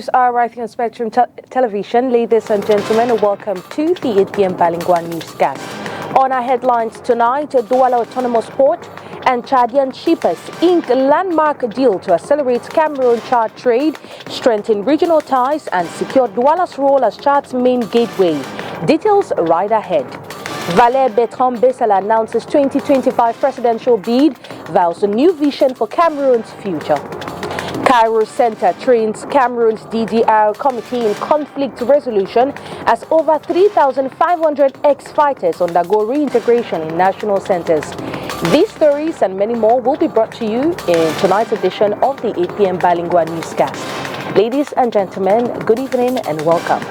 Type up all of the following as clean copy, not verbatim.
news are right here on Spectrum Television. Ladies and gentlemen, welcome to the 8 p.m. Bilingual newscast. On our headlines tonight, Douala Autonomous Port and Chadian Shippers ink landmark deal to accelerate Cameroon-Chad trade, strengthen regional ties and secure Douala's role as Chad's main gateway. Details right ahead. Valère Bertrand Bissala announces 2025 presidential bid, vows a new vision for Cameroon's future. Cairo Center trains Cameroon's DDR Committee in conflict resolution as over 3,500 ex-fighters undergo reintegration in national centers. These stories and many more will be brought to you in tonight's edition of the 8 p.m. Bilingual newscast. Ladies and gentlemen, good evening and welcome.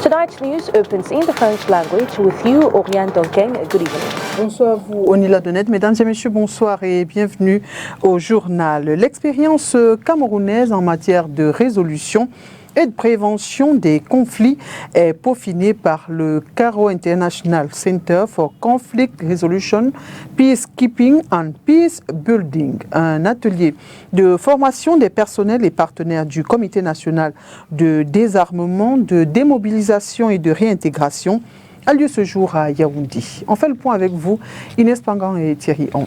Tonight's news opens in the French language with you, Oriane Donkeng. Good evening. Bonsoir à vous, Onila Donnet. Mesdames et messieurs, bonsoir et bienvenue au journal. L'expérience camerounaise en matière de résolution et de prévention des conflits est peaufinée par le Cairo International Center for Conflict Resolution, Peacekeeping and Peace Building, un atelier de formation des personnels et partenaires du Comité national de désarmement, de démobilisation et de réintégration a lieu ce jour à Yaoundé. On fait le point avec vous, Inès Pangan et Thierry Honde.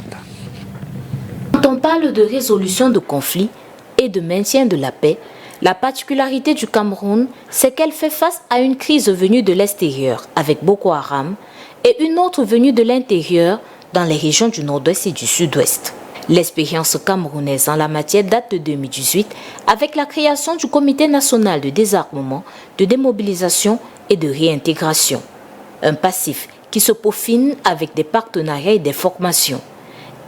Quand on parle de résolution de conflits et de maintien de la paix, la particularité du Cameroun, c'est qu'elle fait face à une crise venue de l'extérieur avec Boko Haram et une autre venue de l'intérieur dans les régions du nord-ouest et du sud-ouest. L'expérience camerounaise en la matière date de 2018 avec la création du Comité national de désarmement, de démobilisation et de réintégration. Un passif qui se peaufine avec des partenariats et des formations.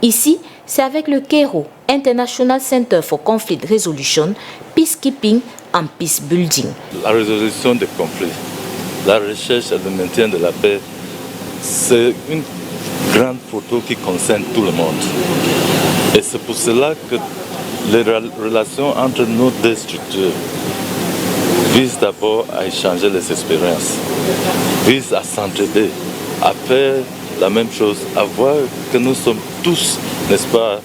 Ici, c'est avec le Cairo International Center for Conflict Resolution, Peacekeeping and Peace Building. La résolution des conflits, la recherche et le maintien de la paix, c'est une grande photo qui concerne tout le monde. Et c'est pour cela que les relations entre nos deux structures visent d'abord à échanger les expériences, visent à s'entraider, à faire la même chose, à voir que nous sommes tous, n'est-ce pas,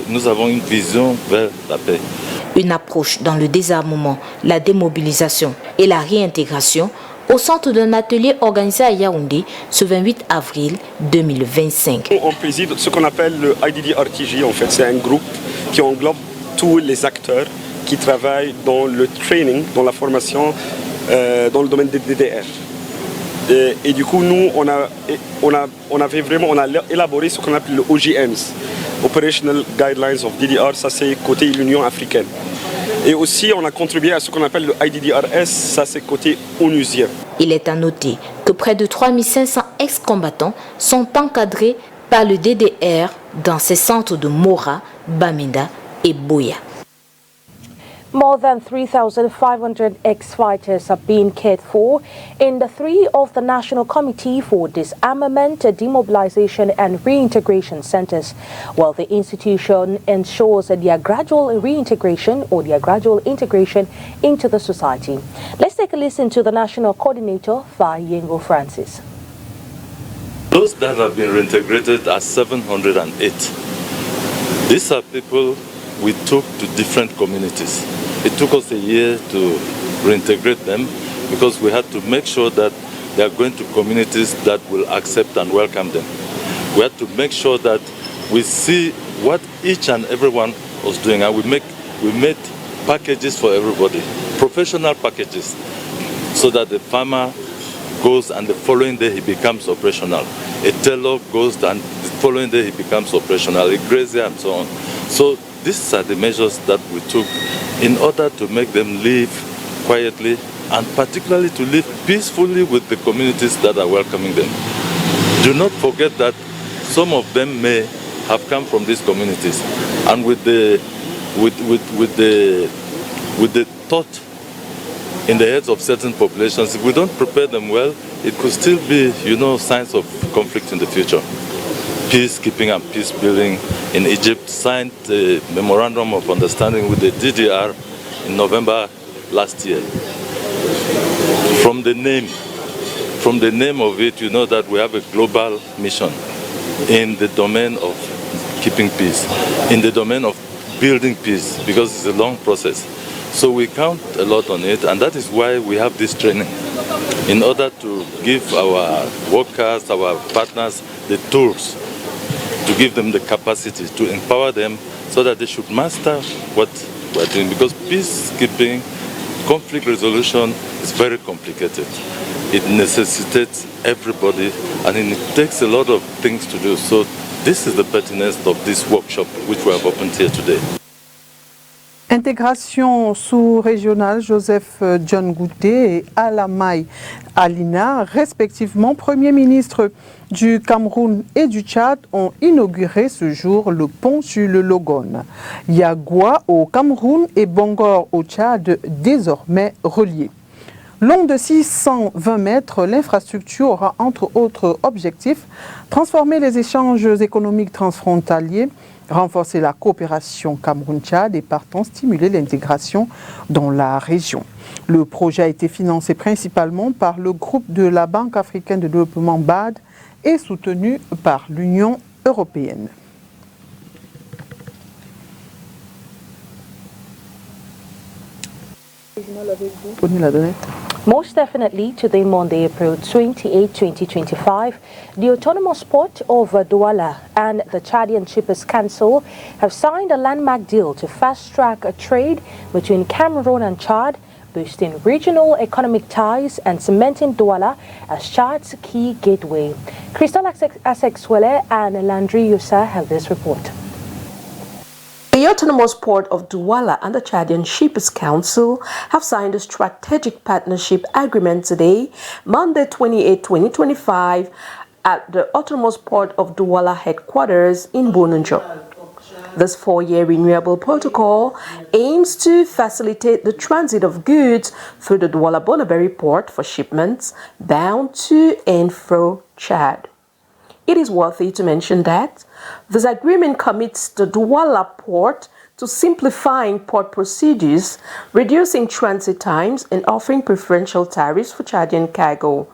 nous avons une vision vers la paix. Une approche dans le désarmement, la démobilisation et la réintégration au centre d'un atelier organisé à Yaoundé ce 28 avril 2025. On préside ce qu'on appelle le IDDRTJ, en fait. C'est un groupe qui englobe tous les acteurs qui travaillent dans le training, dans la formation, dans le domaine des DDR. Et du coup, nous, on a élaboré ce qu'on appelle le OGMs, Operational Guidelines of DDR, ça c'est côté l'Union africaine. Et aussi, on a contribué à ce qu'on appelle le IDDRS, ça c'est côté onusien. Il est à noter que près de 3500 ex-combattants sont encadrés par le DDR dans ces centres de Mora, Bamenda et Boya. More than 3,500 ex-fighters are being cared for in the 3 of the National Committee for Disarmament, Demobilization and Reintegration Centers, while the institution ensures their gradual reintegration or their gradual integration into the society. Let's take a listen to the National Coordinator, Fa Yengo Francis. Those that have been reintegrated are 708. These are people we took to different communities. It took us a year to reintegrate them because we had to make sure that they are going to communities that will accept and welcome them. We had to make sure that we see what each and everyone was doing, and we made packages for everybody, professional packages, so that the farmer goes and the following day he becomes operational. A tailor goes and the following day he becomes operational, a grazier and so on. So these are the measures that we took in order to make them live quietly and particularly to live peacefully with the communities that are welcoming them. Do not forget that some of them may have come from these communities, and with the thought in the heads of certain populations, if we don't prepare them well, it could still be, signs of conflict in the future. Peacekeeping and peace building in Egypt signed a memorandum of understanding with the DDR in November last year. From the name of it, you know that we have a global mission in the domain of keeping peace, in the domain of building peace, because it's a long process. So we count a lot on it, and that is why we have this training, in order to give our workers, our partners, the tools, to give them the capacity, to empower them so that they should master what we're doing. Because peacekeeping, conflict resolution is very complicated. It necessitates everybody, and it takes a lot of things to do. So this is the pertinence of this workshop which we have opened here today. Intégration sous-régionale, Joseph John Gouté et Alamai Alina, respectivement Premier ministre du Cameroun et du Tchad, ont inauguré ce jour le pont sur le Logone. Yagua au Cameroun et Bangor au Tchad, désormais reliés. Long de 620 mètres, l'infrastructure aura entre autres objectifs transformer les échanges économiques transfrontaliers, renforcer la coopération Cameroun-Tchad et partant stimuler l'intégration dans la région. Le projet a été financé principalement par le groupe de la Banque africaine de développement BAD et soutenu par l'Union européenne. Most definitely, today, Monday, April 28, 2025, the autonomous port of Douala and the Chadian Shippers Council have signed a landmark deal to fast-track a trade between Cameroon and Chad, boosting regional economic ties and cementing Douala as Chad's key gateway. Crystal Asexwele and Landry Yusa have this report. The autonomous port of Douala and the Chadian Shippers Council have signed a strategic partnership agreement today, Monday 28, 2025, at the autonomous port of Douala headquarters in Bonunjo. This 4-year renewable protocol aims to facilitate the transit of goods through the Douala-Bonneberry port for shipments bound to and fro Chad. It is worthy to mention that this agreement commits the Douala port to simplifying port procedures, reducing transit times, and offering preferential tariffs for Chadian cargo.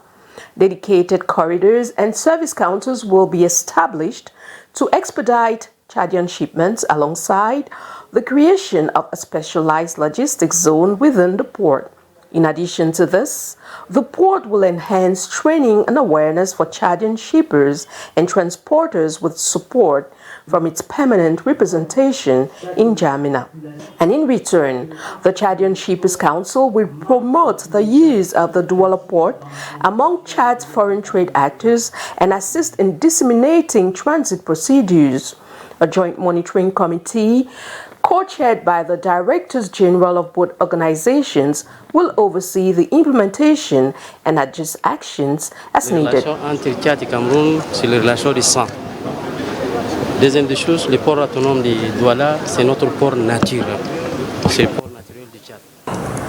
Dedicated corridors and service counters will be established to expedite Chadian shipments alongside the creation of a specialized logistics zone within the port. In addition to this, the port will enhance training and awareness for Chadian shippers and transporters with support from its permanent representation in Jamina. And in return, the Chadian Shippers Council will promote the use of the Douala port among Chad's foreign trade actors and assist in disseminating transit procedures. A joint monitoring committee co-chaired by the Directors General of both organizations, will oversee the implementation and adjust actions as needed. Les relations entre Tchad et Cameroun, c'est les relations de sang. Deuxième des choses, le port autonome de Douala, c'est notre port naturel. C'est le port naturel du Tchad.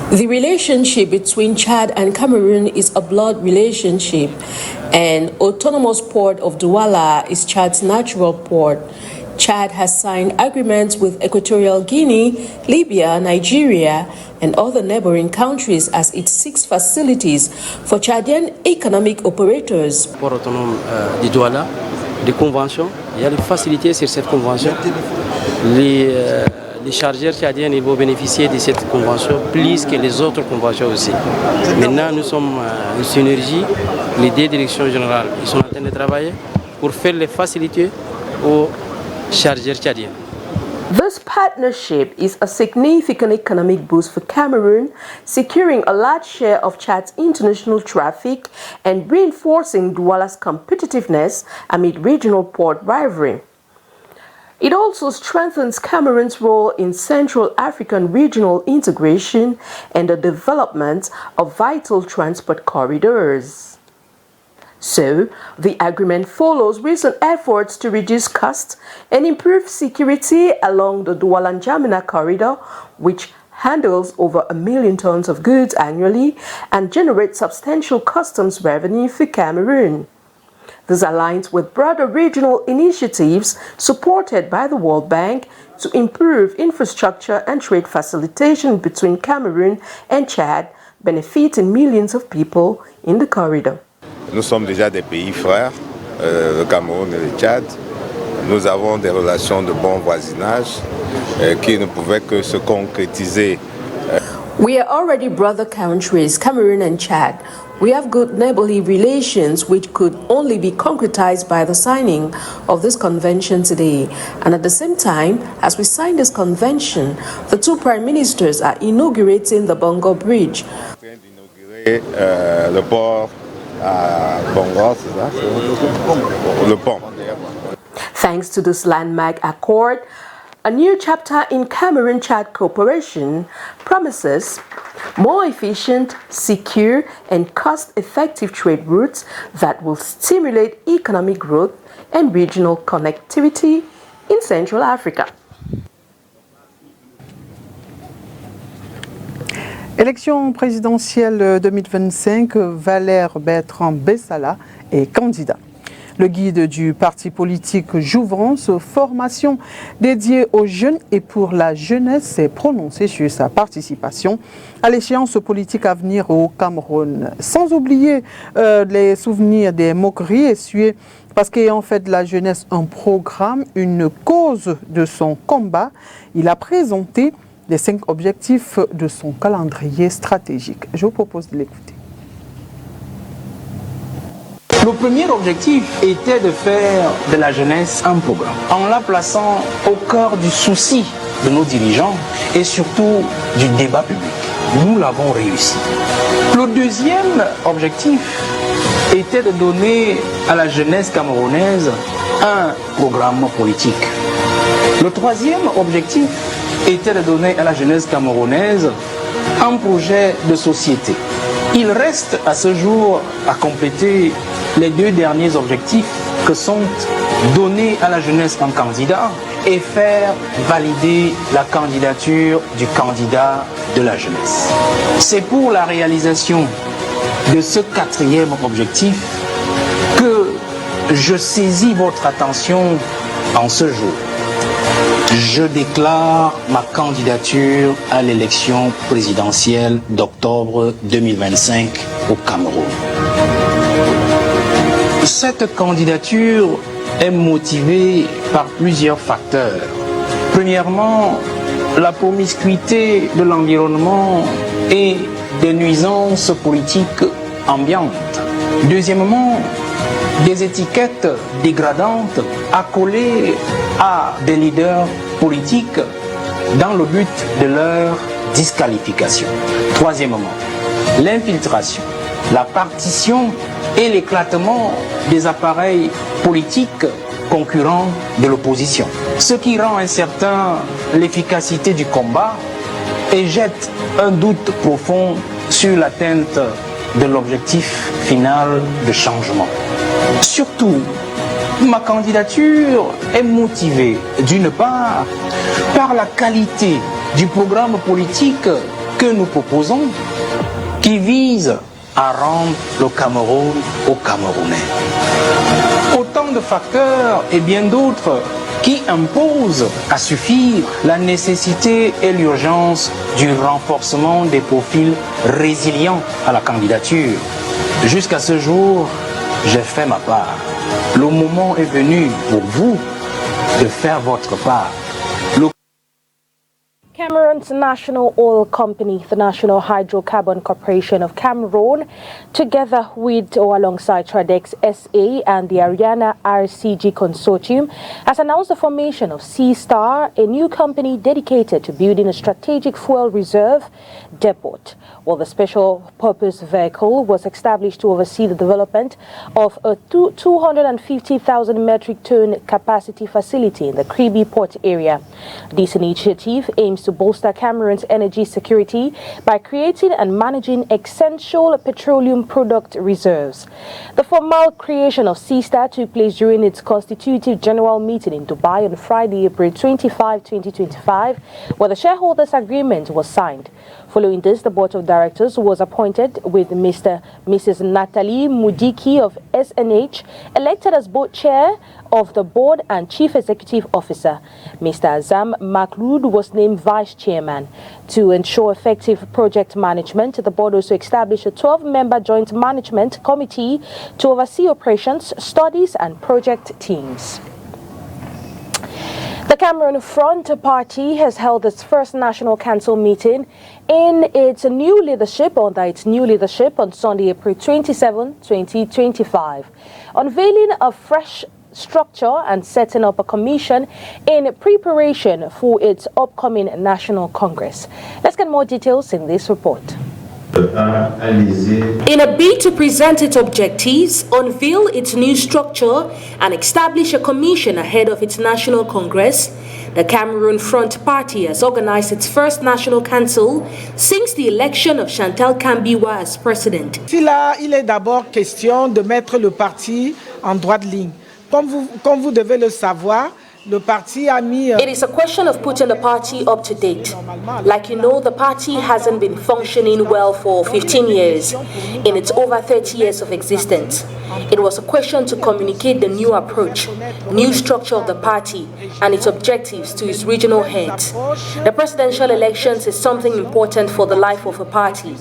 The relationship between Chad and Cameroon is a blood relationship, and autonomous port of Douala is Chad's natural port. Chad has signed agreements with Equatorial Guinea, Libya, Nigeria, and other neighboring countries as it seeks facilities for Chadian economic operators. Port autonome de Douala, des conventions, il y a des facilités sur cette convention. Les chargeurs tchadiens ils vont bénéficier de cette convention plus que les autres conventions aussi. Maintenant, nous sommes en synergie, les deux directions générales, ils sont en train de travailler pour faire les facilités aux chargeurs tchadiens. This partnership is a significant economic boost for Cameroon, securing a large share of Chad's international traffic and reinforcing Douala's competitiveness amid regional port rivalry. It also strengthens Cameroon's role in Central African regional integration and the development of vital transport corridors. So, the agreement follows recent efforts to reduce costs and improve security along the Douala-N'Djamena corridor, which handles over 1 million tons of goods annually and generates substantial customs revenue for Cameroon. This aligns with broader regional initiatives supported by the World Bank to improve infrastructure and trade facilitation between Cameroon and Chad, benefiting millions of people in the corridor. Nous sommes déjà des pays frères, le Cameroun et le Tchad. Nous avons des relations de bon voisinage qui ne pouvaient que se concrétiser We are already brother countries, Cameroon and Chad. We have good neighborly relations which could only be concretized by the signing of this convention today. And at the same time, as we sign this convention, the two prime ministers are inaugurating the Bongo Bridge. Le port à Bongo, c'est ça? Le pont. Thanks to this landmark accord, a new chapter in Cameroon-Chad cooperation promises more efficient, secure, and cost-effective trade routes that will stimulate economic growth and regional connectivity in Central Africa. Élection présidentielle 2025, Valère Bertrand Bessala est candidat. Le guide du parti politique Jouvence, formation dédiée aux jeunes et pour la jeunesse, s'est prononcé sur sa participation à l'échéance politique à venir au Cameroun. Sans oublier les souvenirs des moqueries essuyées parce qu'ayant fait de la jeunesse un programme, une cause de son combat, il a présenté les 5 objectifs de son calendrier stratégique. Je vous propose de l'écouter. Le premier objectif était de faire de la jeunesse un programme, en la plaçant au cœur du souci de nos dirigeants et surtout du débat public. Nous l'avons réussi. Le deuxième objectif était de donner à la jeunesse camerounaise un programme politique. Le troisième objectif était de donner à la jeunesse camerounaise un projet de société. Il reste à ce jour à compléter les 2 derniers objectifs que sont donner à la jeunesse un candidat et faire valider la candidature du candidat de la jeunesse. C'est pour la réalisation de ce 4e objectif que je saisis votre attention en ce jour. Je déclare ma candidature à l'élection présidentielle d'octobre 2025 au Cameroun. Cette candidature est motivée par plusieurs facteurs. Premièrement, la promiscuité de l'environnement et des nuisances politiques ambiantes. Deuxièmement, des étiquettes dégradantes accolées à des leaders politiques dans le but de leur disqualification. Troisièmement, l'infiltration, la partition et l'éclatement des appareils politiques concurrents de l'opposition, ce qui rend incertain l'efficacité du combat et jette un doute profond sur l'atteinte de l'objectif final de changement. Surtout, ma candidature est motivée d'une part par la qualité du programme politique que nous proposons qui vise à rendre le Cameroun aux Camerounais. Autant de facteurs et bien d'autres qui imposent à suffire la nécessité et l'urgence du renforcement des profils résilients à la candidature. Jusqu'à ce jour, j'ai fait ma part. Le moment est venu pour vous de faire votre part. Cameroon's national oil company, the National Hydrocarbon Corporation of Cameroon, together with or alongside Tradex SA and the Ariana RCG Consortium, has announced the formation of Sea Star, a new company dedicated to building a strategic fuel reserve depot. Well, the special purpose vehicle was established to oversee the development of a 250,000 metric ton capacity facility in the Kribi port area. This initiative aims to bolster Cameroon's energy security by creating and managing essential petroleum product reserves. The formal creation of Seastar took place during its constitutive general meeting in Dubai on Friday, April 25, 2025, where the shareholders' agreement was signed. Following this, the board of directors was appointed with Mrs. Nathalie Mudiki of SNH, elected as board chair of the board and chief executive officer. Mr. Azam Makhloud was named vice chairman. To ensure effective project management, the board also established a 12-member joint management committee to oversee operations, studies and project teams. The Cameroon Front Party has held its first National Council meeting under its new leadership on Sunday, April 27, 2025, unveiling a fresh structure and setting up a commission in preparation for its upcoming National Congress. Let's get more details in this report. In a bid to present its objectives, unveil its new structure, and establish a commission ahead of its National Congress, the Cameroon Front Party has organized its first National Council since the election of Chantal Kambiwa as president. Là, il est d'abord question de mettre le parti en droite ligne. Comme vous devez le savoir, le parti a mis... It is a question of putting the party up to date. Like you know, the party hasn't been functioning well for 15 years in its over 30 years of existence. It was a question to communicate the new approach, new structure of the party and its objectives to its regional heads. The presidential elections is something important for the life of a party,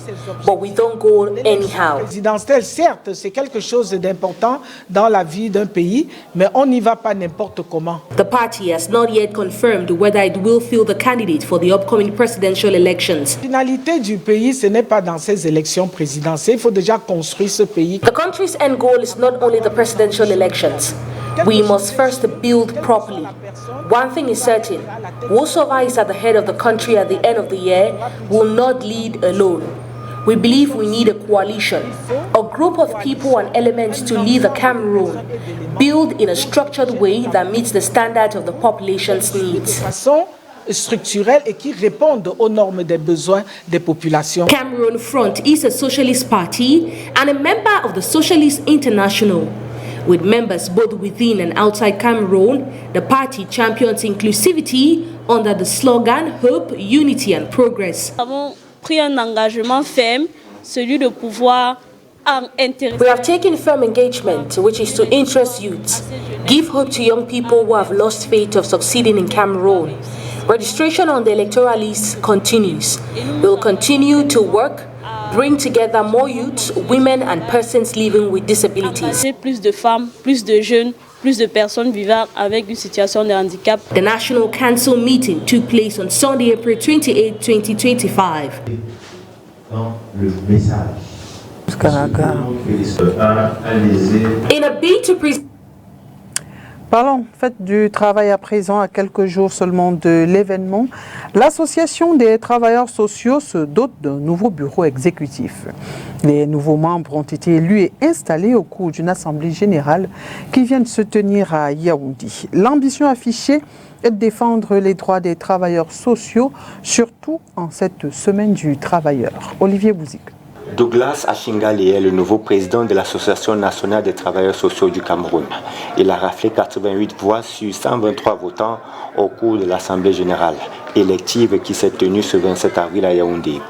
but we don't go anyhow. Présidentielle, certes, c'est quelque chose d'important dans la vie d'un pays, mais on n'y va pas n'importe comment. The party has not yet confirmed whether it will field the candidate for the upcoming presidential elections. La finalité du pays, ce n'est pas dans ces élections présidentielles. Il faut déjà construire ce pays. The country's end goal is not only the presidential elections. We must first build properly. One thing is certain, whosoever is at the head of the country at the end of the year will not lead alone. We believe we need a coalition, a group of people and elements to lead the Cameroon, build in a structured way that meets the standards of the population's needs. Structurelles et qui répondent aux normes des besoins des populations. Cameroon Front is a socialist party and a member of the Socialist International. With members both within and outside Cameroon, the party champions inclusivity under the slogan Hope, Unity and Progress. Nous avons pris un engagement ferme, celui de pouvoir intéresser. We have taken firm engagement, which is to interest youths, give hope to young people who have lost faith of succeeding in Cameroon. Registration on the electoral list continues. We will continue to work, bring together more youths, women and persons living with disabilities. Plus de femmes, plus de jeunes, plus de personnes vivant avec une situation de handicap. The National Council meeting took place on Sunday, April 28, 2025. In a bid to present. Parlons fait du travail à présent, à quelques jours seulement de l'événement. L'Association des travailleurs sociaux se dote d'un nouveau bureau exécutif. Les nouveaux membres ont été élus et installés au cours d'une assemblée générale qui vient de se tenir à Yaoundé. L'ambition affichée est de défendre les droits des travailleurs sociaux, surtout en cette semaine du travailleur. Olivier Bouzik. Douglas Achingali est le nouveau président de l'Association nationale des travailleurs sociaux du Cameroun. Il a raflé 88 voix sur 123 votants au cours de l'Assemblée générale élective qui s'est tenue ce 27 avril à Yaoundé.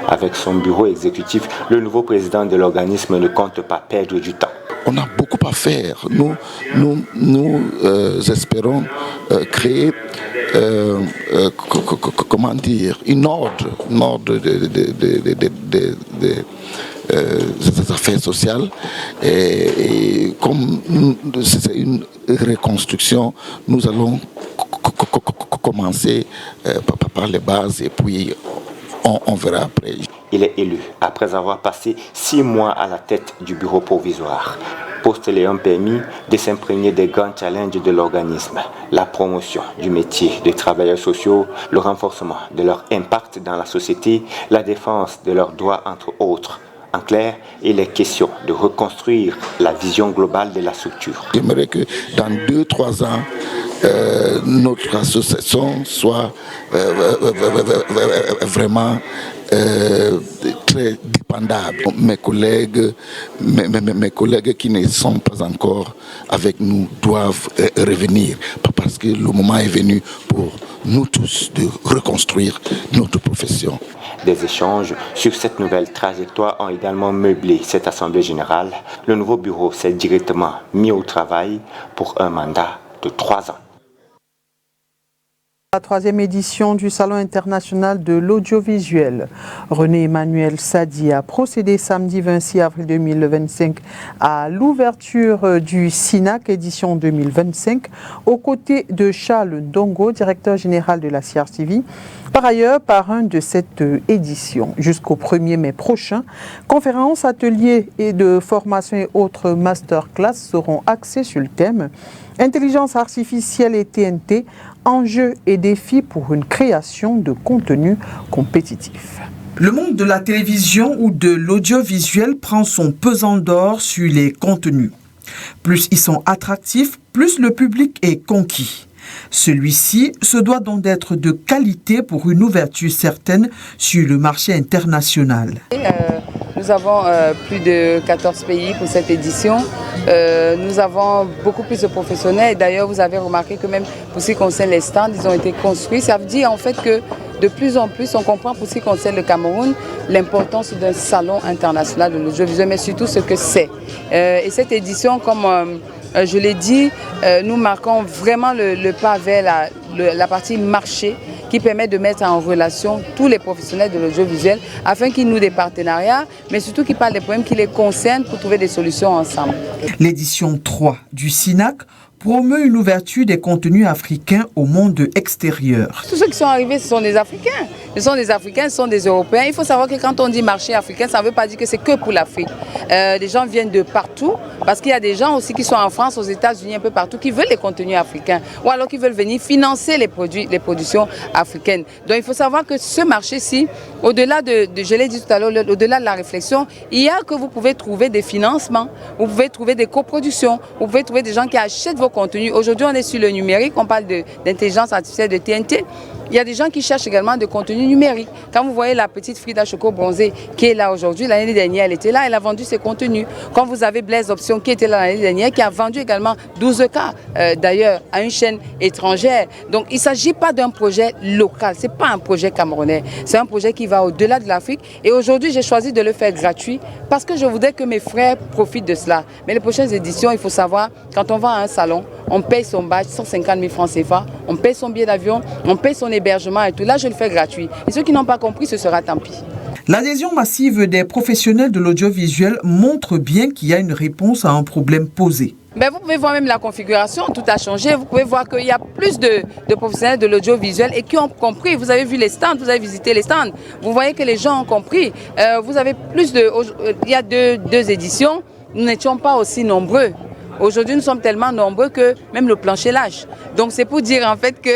Avec son bureau exécutif, le nouveau président de l'organisme ne compte pas perdre du temps. On a beaucoup à faire. Nous espérons créer comment dire, une ordre des affaires sociales et comme c'est une reconstruction, nous allons commencer par les bases et puis on verra après. Il est élu après avoir passé 6 mois à la tête du bureau provisoire. Poste lui ont permis de s'imprégner des grands challenges de l'organisme, la promotion du métier des travailleurs sociaux, le renforcement de leur impact dans la société, la défense de leurs droits entre autres. En clair, il est question de reconstruire la vision globale de la structure. J'aimerais que dans 2-3 ans, notre association soit vraiment très dépendable. Mes collègues qui ne sont pas encore avec nous doivent revenir parce que le moment est venu pour nous tous de reconstruire notre profession. Des échanges sur cette nouvelle trajectoire ont également meublé cette assemblée générale. Le nouveau bureau s'est directement mis au travail pour un mandat de 3 ans. La 3e édition du Salon international de l'audiovisuel. René-Emmanuel Sadi a procédé samedi 26 avril 2025 à l'ouverture du SINAC édition 2025 aux côtés de Charles Ndongo, directeur général de la CRTV. Par ailleurs, parrain de cette édition. Jusqu'au 1er mai prochain, conférences, ateliers et de formation et autres masterclass seront axés sur le thème Intelligence artificielle et TNT, enjeux et défis pour une création de contenu compétitif. Le monde de la télévision ou de l'audiovisuel prend son pesant d'or sur les contenus. Plus ils sont attractifs, plus le public est conquis. Celui-ci se doit donc d'être de qualité pour une ouverture certaine sur le marché international. Nous avons plus de 14 pays pour cette édition. Nous avons beaucoup plus de professionnels. D'ailleurs, vous avez remarqué que même pour ce qui concerne les stands, ils ont été construits. Ça veut dire en fait que de plus en plus, on comprend pour ce qui concerne le Cameroun l'importance d'un salon international de l'audiovisuel, mais surtout ce que c'est. Et cette édition, comme je l'ai dit, nous marquons vraiment le pas vers la partie marché qui permet de mettre en relation tous les professionnels de l'audiovisuel afin qu'ils nouent des partenariats, mais surtout qu'ils parlent des problèmes qui les concernent pour trouver des solutions ensemble. L'édition 3 du SINAC promeut une ouverture des contenus africains au monde extérieur. Tous ceux qui sont arrivés, ce sont des Africains. Ce sont des Africains, ce sont des Européens. Il faut savoir que quand on dit marché africain, ça ne veut pas dire que c'est que pour l'Afrique. Les gens viennent de partout, parce qu'il y a des gens aussi qui sont en France, aux États-Unis, un peu partout, qui veulent les contenus africains, ou alors qui veulent venir financer les productions africaines. Donc il faut savoir que ce marché-ci, au-delà je l'ai dit tout à l'heure, au-delà de la réflexion, il y a que vous pouvez trouver des financements, vous pouvez trouver des coproductions, vous pouvez trouver des gens qui achètent vos contenus. Aujourd'hui, on est sur le numérique, on parle d'intelligence artificielle, de TNT. Il y a des gens qui cherchent également de contenu numérique. Quand vous voyez la petite Frida Choco Bronzé qui est là aujourd'hui, l'année dernière elle était là, elle a vendu ses contenus. Quand vous avez Blaise Option qui était là l'année dernière, qui a vendu également 12 cas d'ailleurs à une chaîne étrangère. Donc il ne s'agit pas d'un projet local, ce n'est pas un projet camerounais, c'est un projet qui va au-delà de l'Afrique. Et aujourd'hui j'ai choisi de le faire gratuit parce que je voudrais que mes frères profitent de cela. Mais les prochaines éditions, il faut savoir, quand on va à un salon, on paye son badge, 150 000 francs CFA, on paye son billet d'avion, on paye son hébergement et tout. Là, je le fais gratuit. Et ceux qui n'ont pas compris, ce sera tant pis. L'adhésion massive des professionnels de l'audiovisuel montre bien qu'il y a une réponse à un problème posé. Ben vous pouvez voir même la configuration, tout a changé. Vous pouvez voir qu'il y a plus de professionnels de l'audiovisuel et qui ont compris. Vous avez vu les stands, vous avez visité les stands. Vous voyez que les gens ont compris. Vous avez plus de... Il y a deux éditions, nous n'étions pas aussi nombreux. Aujourd'hui, nous sommes tellement nombreux que même le plancher lâche. Donc c'est pour dire en fait que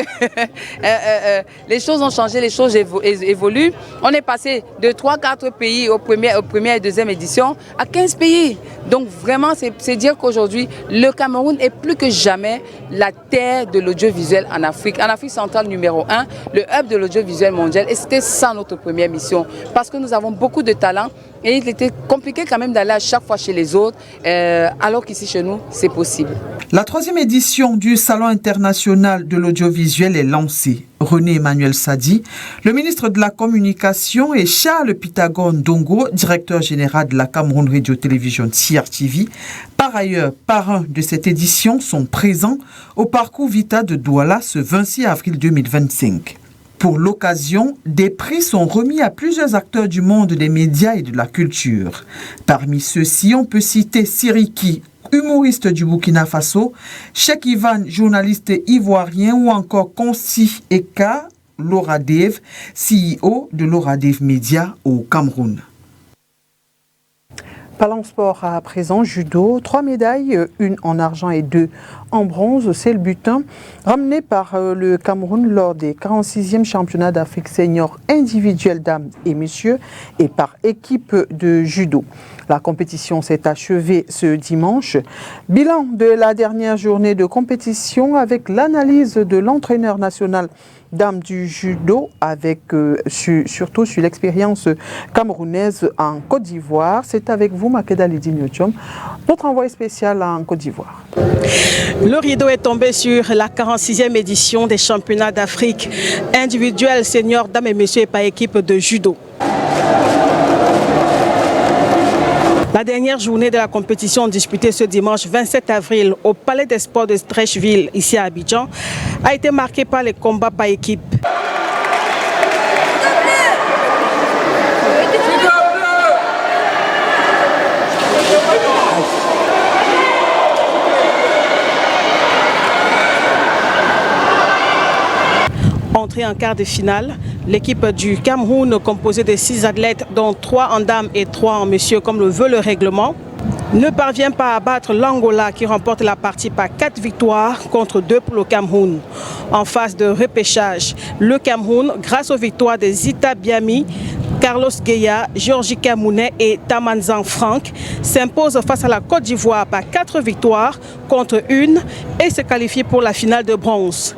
les choses ont changé, les choses évoluent. On est passé de 3-4 pays aux premières et deuxième éditions à 15 pays. Donc vraiment, c'est dire qu'aujourd'hui, le Cameroun est plus que jamais la terre de l'audiovisuel en Afrique. En Afrique centrale numéro 1, le hub de l'audiovisuel mondial. Et c'était ça notre première mission. Parce que nous avons beaucoup de talents. Et il était compliqué quand même d'aller à chaque fois chez les autres, alors qu'ici chez nous, c'est possible. La 3e édition du Salon international de l'audiovisuel est lancée. René-Emmanuel Sadi, le ministre de la Communication, et Charles Pythagore Ndongo, directeur général de la Cameroun Radio-Télévision CRTV, par ailleurs parrain de cette édition, sont présents au parcours Vita de Douala ce 26 avril 2025. Pour l'occasion, des prix sont remis à plusieurs acteurs du monde des médias et de la culture. Parmi ceux-ci, on peut citer Siriki, humoriste du Burkina Faso, Cheikh Ivan, journaliste ivoirien, ou encore Konsi Eka Loradev, CEO de Loradev Media au Cameroun. Parlons sport à présent, judo, 3 médailles, 1 en argent et 2 en bronze. C'est le butin ramené par le Cameroun lors des 46e championnats d'Afrique senior individuels dames et messieurs et par équipe de judo. La compétition s'est achevée ce dimanche. Bilan de la dernière journée de compétition avec l'analyse de l'entraîneur national dames du judo avec surtout sur l'expérience camerounaise en Côte d'Ivoire. C'est avec vous, Makeda Lidi Nyochom, notre envoyé spécial en Côte d'Ivoire. Le rideau est tombé sur la 46e édition des championnats d'Afrique individuels seniors dames et messieurs et par équipe de judo. La dernière journée de la compétition disputée ce dimanche 27 avril au Palais des Sports de Treichville, ici à Abidjan, a été marquée par les combats par équipe. Entrée en quart de finale, l'équipe du Cameroun, composée de 6 athlètes, dont 3 en dames et 3 en messieurs, comme le veut le règlement, ne parvient pas à battre l'Angola qui remporte la partie par 4 victoires contre 2 pour le Cameroun. En phase de repêchage, le Cameroun, grâce aux victoires de Zita Biami, Carlos Gueya, Georgie Kamounet et Tamanzan Franck, s'impose face à la Côte d'Ivoire par 4 victoires contre 1 et se qualifie pour la finale de bronze.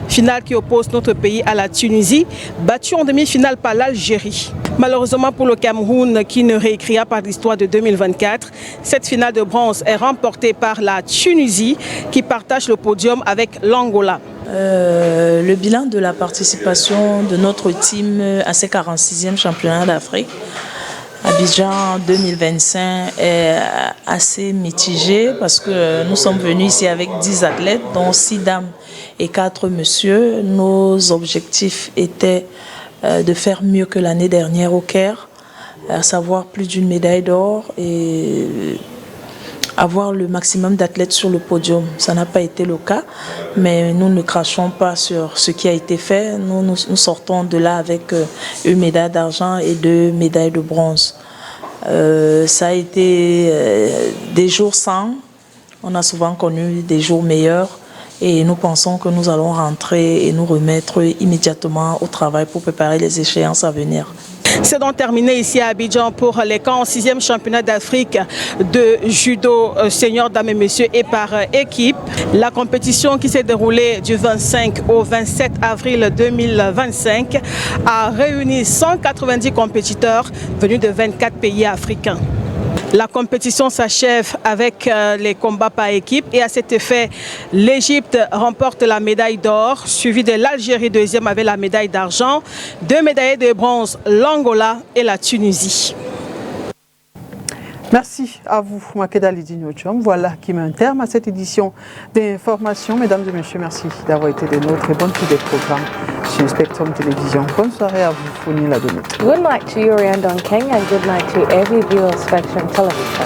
Finale qui oppose notre pays à la Tunisie, battue en demi-finale par l'Algérie. Malheureusement pour le Cameroun, qui ne réécrira pas l'histoire de 2024, cette finale de bronze est remportée par la Tunisie, qui partage le podium avec l'Angola. Le bilan de la participation de notre team à ces 46e championnats d'Afrique, Abidjan 2025, est assez mitigé parce que nous sommes venus ici avec 10 athlètes, dont 6 dames et 4 messieurs. Nos objectifs étaient de faire mieux que l'année dernière au Caire, à savoir plus d'une médaille d'or et avoir le maximum d'athlètes sur le podium. Ça n'a pas été le cas, mais nous ne crachons pas sur ce qui a été fait. Nous sortons de là avec une médaille d'argent et 2 médailles de bronze. Ça a été des jours sans. On a souvent connu des jours meilleurs et nous pensons que nous allons rentrer et nous remettre immédiatement au travail pour préparer les échéances à venir. C'est donc terminé ici à Abidjan pour les 46e championnats d'Afrique de judo senior dames et messieurs et par équipe. La compétition qui s'est déroulée du 25 au 27 avril 2025 a réuni 190 compétiteurs venus de 24 pays africains. La compétition s'achève avec les combats par équipe et à cet effet, l'Égypte remporte la médaille d'or, suivie de l'Algérie deuxième avec la médaille d'argent, 2 médaillés de bronze, l'Angola et la Tunisie. Merci à vous, Makeda Lidinho-Chom. Voilà qui met un terme à cette édition d'information. Mesdames et messieurs, merci d'avoir été des nôtres et bonne suite des programmes sur Spectrum Télévision. Bonne soirée à vous, Founi Ladonette. Good night to Yuri and Don King and good night to every viewer of Spectrum Television.